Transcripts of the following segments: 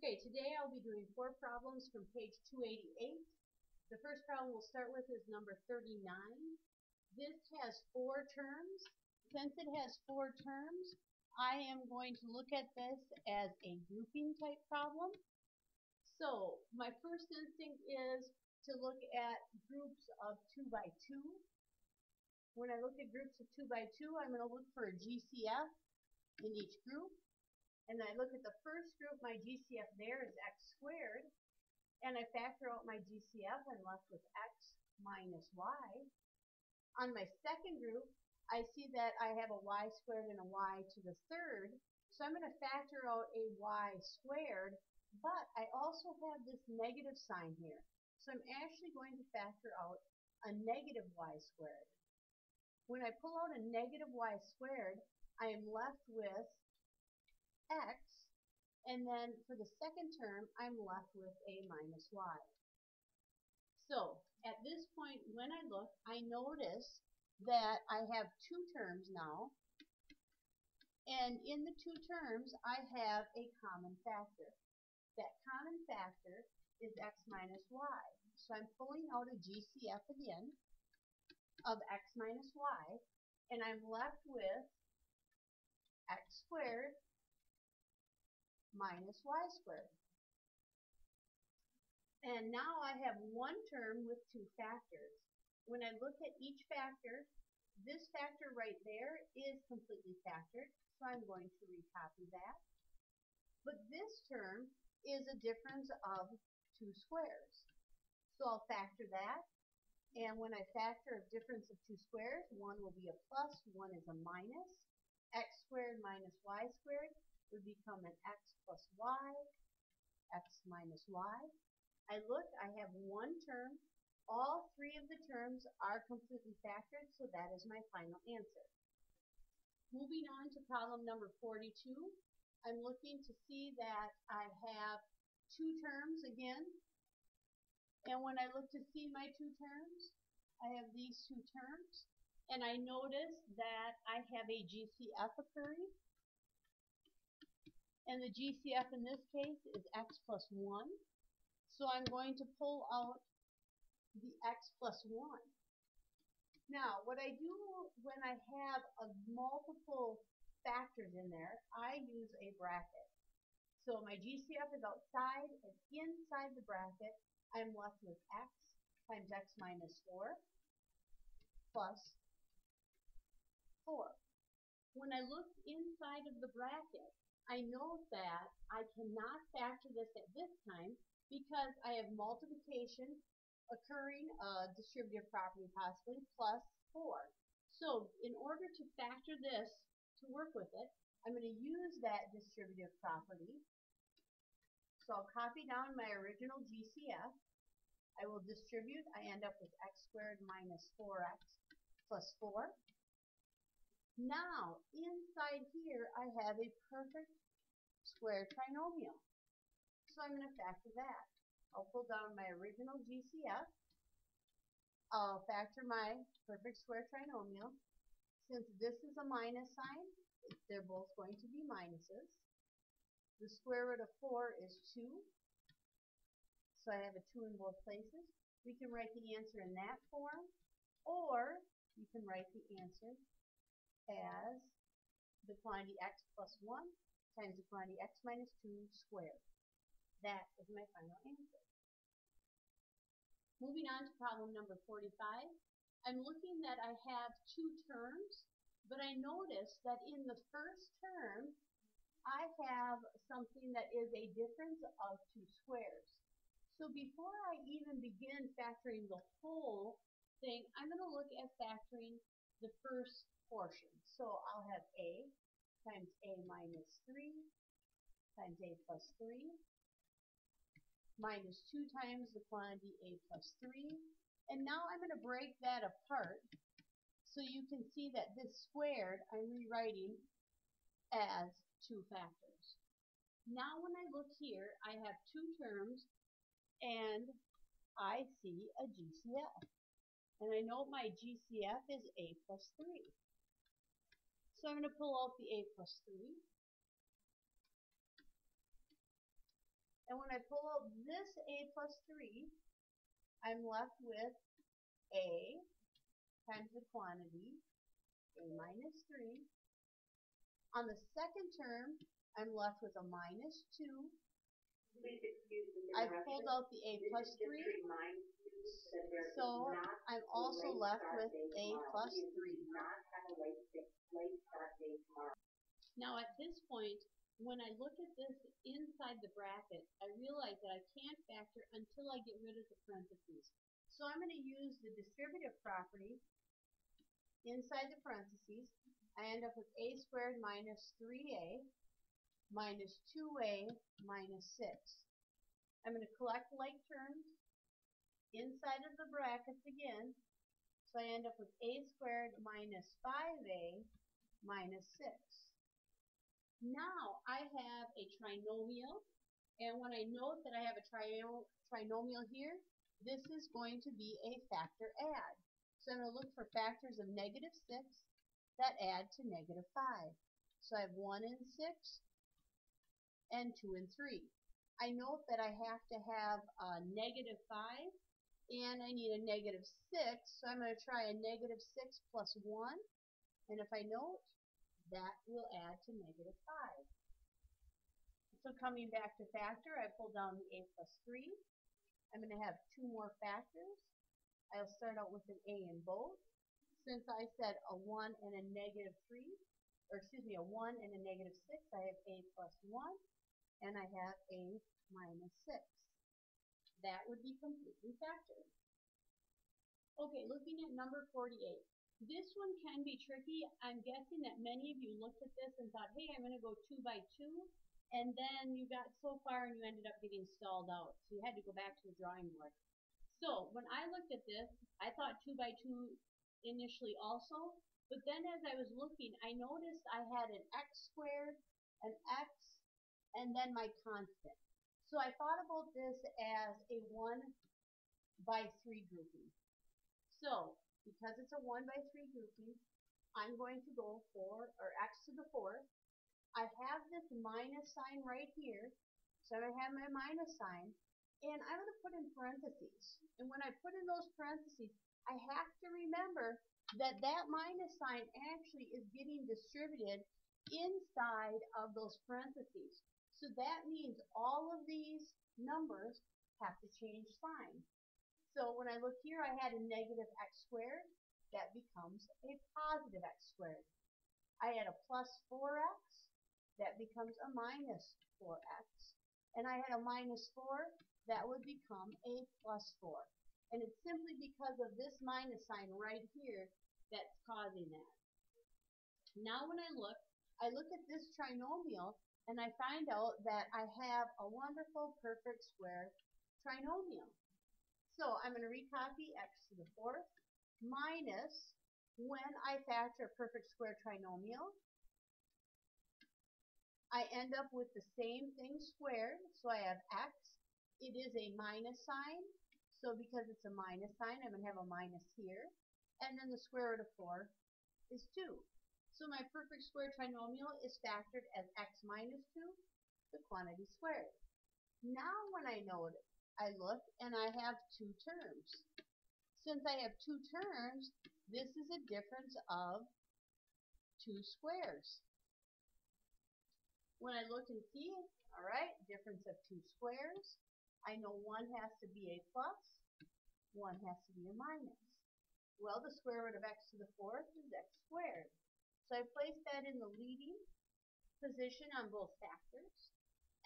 Okay, today I'll be doing 4 problems from page 288. The first problem we'll start with is number 39. This has 4 terms. Since it has 4 terms, I am going to look at this as a grouping type problem. So my first instinct is to look at groups of 2 by 2. When I look at groups of 2 by 2, I'm going to look for a GCF in each group. And I look at the first group, my GCF there is x squared, and I factor out my GCF, I'm left with x minus y. On my second group, I see that I have a y squared and a y to the third, so I'm going to factor out a y squared, but I also have this negative sign here. So I'm actually going to factor out a negative y squared. When I pull out a negative y squared, I am left with x, and then for the second term, I'm left with a minus y. So at this point, when I look, I notice that I have 2 terms now, and in the 2 terms, I have a common factor. That common factor is x minus y. So I'm pulling out a GCF again of x minus y, and I'm left with x squared minus y squared. And now I have one term with 2 factors. When I look at each factor, this factor right there is completely factored, so I'm going to recopy that. But this term is a difference of 2 squares. So I'll factor that. And when I factor a difference of 2 squares, one will be a plus, one is a minus. X squared minus y squared would become an x plus y, x minus y. I look, I have one term. All 3 of the terms are completely factored, so that is my final answer. Moving on to problem number 42, I'm looking to see that I have 2 terms again. And when I look to see my 2 terms, I have these 2 terms. And I notice that I have a GCF occurring. And the GCF in this case is x plus 1. So I'm going to pull out the x plus 1. Now, what I do when I have multiple factors in there, I use a bracket. So my GCF is outside, and inside the bracket, I'm left with x times x minus 4 plus 4. When I look inside of the bracket, I note that I cannot factor this at this time because I have multiplication occurring, distributive property possibly, plus 4. So in order to factor this to work with it, I'm going to use that distributive property. So I'll copy down my original GCF. I will distribute. I end up with x squared minus 4x plus 4. Now, inside here, I have a perfect square trinomial. So I'm going to factor that. I'll pull down my original GCF. I'll factor my perfect square trinomial. Since this is a minus sign, they're both going to be minuses. The square root of 4 is 2. So I have a 2 in both places. We can write the answer in that form, or you can write the answer as the quantity x plus 1 times the quantity x minus 2 squared. That is my final answer. Moving on to problem number 45, I'm looking that I have 2 terms, but I notice that in the first term, I have something that is a difference of 2 squares. So before I even begin factoring the whole thing, I'm going to look at factoring the first portion. So I'll have a times a minus 3 times a plus 3 minus 2 times the quantity a plus 3. And now I'm going to break that apart so you can see that this squared I'm rewriting as 2 factors. Now when I look here, I have 2 terms and I see a GCF. And I know my GCF is a plus 3. So I'm going to pull out the a plus 3. And when I pull out this a plus 3, I'm left with a times the quantity, a minus 3. On the second term, I'm left with a minus 2. Please excuse the I pulled out the a plus 3, so I'm also left with a plus 3. Now at this point, when I look at this inside the bracket, I realize that I can't factor until I get rid of the parentheses. So I'm going to use the distributive property inside the parentheses. I end up with a squared minus 3a minus 2a minus 6. I'm going to collect like terms inside of the brackets again. So I end up with a squared minus 5a minus 6. Now I have a trinomial, and when I note that I have a trinomial here, this is going to be a factor add. So I'm going to look for factors of negative 6 that add to negative 5. So I have 1 and 6 and 2 and 3. I note that I have to have a negative 5 and I need a negative 6, so I'm going to try a negative 6 plus 1, and if I note, that will add to negative 5. So coming back to factor, I pull down the a plus 3. I'm going to have 2 more factors. I'll start out with an a in both. Since I said a 1 and a negative 3, or excuse me, a 1 and a negative 6, I have a plus 1, and I have a minus 6. That would be completely factored. Okay, looking at number 48. This one can be tricky. I'm guessing that many of you looked at this and thought, hey, I'm going to go 2 by 2, and then you got so far and you ended up getting stalled out. So you had to go back to the drawing board. So when I looked at this, I thought 2 by 2 initially also, but then as I was looking, I noticed I had an x squared, an x, and then my constant. So I thought about this as a 1 by 3 grouping. So because it's a 1 by 3 grouping, I'm going to go for, or x to the 4th. I have this minus sign right here, so I'm going to have my minus sign, and I'm going to put in parentheses. And when I put in those parentheses, I have to remember that that minus sign actually is getting distributed inside of those parentheses. So that means all of these numbers have to change sign. So when I look here, I had a negative x squared. That becomes a positive x squared. I had a plus 4x. That becomes a minus 4x. And I had a minus 4. That would become a plus 4. And it's simply because of this minus sign right here that's causing that. Now when I look at this trinomial, and I find out that I have a wonderful perfect square trinomial. So I'm going to recopy x to the 4th minus, when I factor a perfect square trinomial, I end up with the same thing squared. So I have x. It is a minus sign. So because it's a minus sign, I'm going to have a minus here. And then the square root of 4 is 2. So my perfect square trinomial is factored as x minus 2, the quantity squared. Now when I look and I have 2 terms. Since I have 2 terms, this is a difference of 2 squares. When I look and see, all right, difference of 2 squares, I know one has to be a plus, one has to be a minus. Well, the square root of x to the 4th is x squared. So I place that in the leading position on both factors.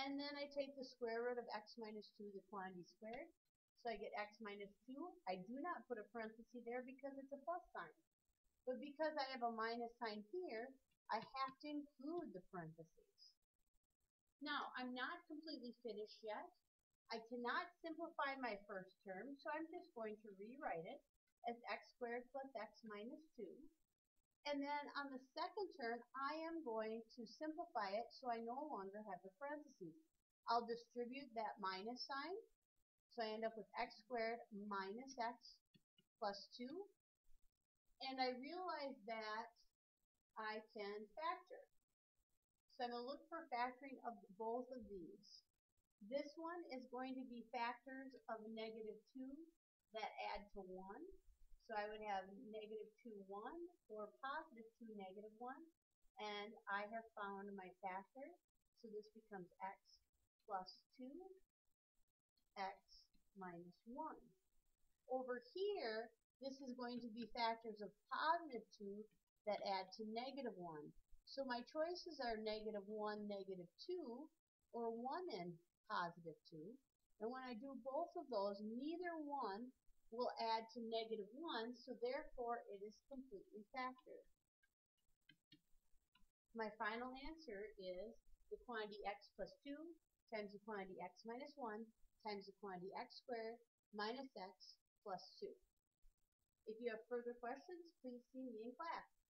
And then I take the square root of x minus 2, the quantity squared. So I get x minus 2. I do not put a parenthesis there because it's a plus sign. But because I have a minus sign here, I have to include the parentheses. Now, I'm not completely finished yet. I cannot simplify my first term, so I'm just going to rewrite it as x squared plus x minus 2. And then on the second term, I am going to simplify it so I no longer have the parentheses. I'll distribute that minus sign. So I end up with x squared minus x plus 2. And I realize that I can factor. So I'm going to look for factoring of both of these. This one is going to be factors of negative 2 that add to 1. So I would have negative 2, 1, or positive 2, negative 1. And I have found my factor. So this becomes x plus 2, x minus 1. Over here, this is going to be factors of positive 2 that add to negative 1. So my choices are negative 1, negative 2, or 1 and positive 2. And when I do both of those, neither one will add to negative 1, so therefore it is completely factored. My final answer is the quantity x plus 2 times the quantity x minus 1 times the quantity x squared minus x plus 2. If you have further questions, please see me in class.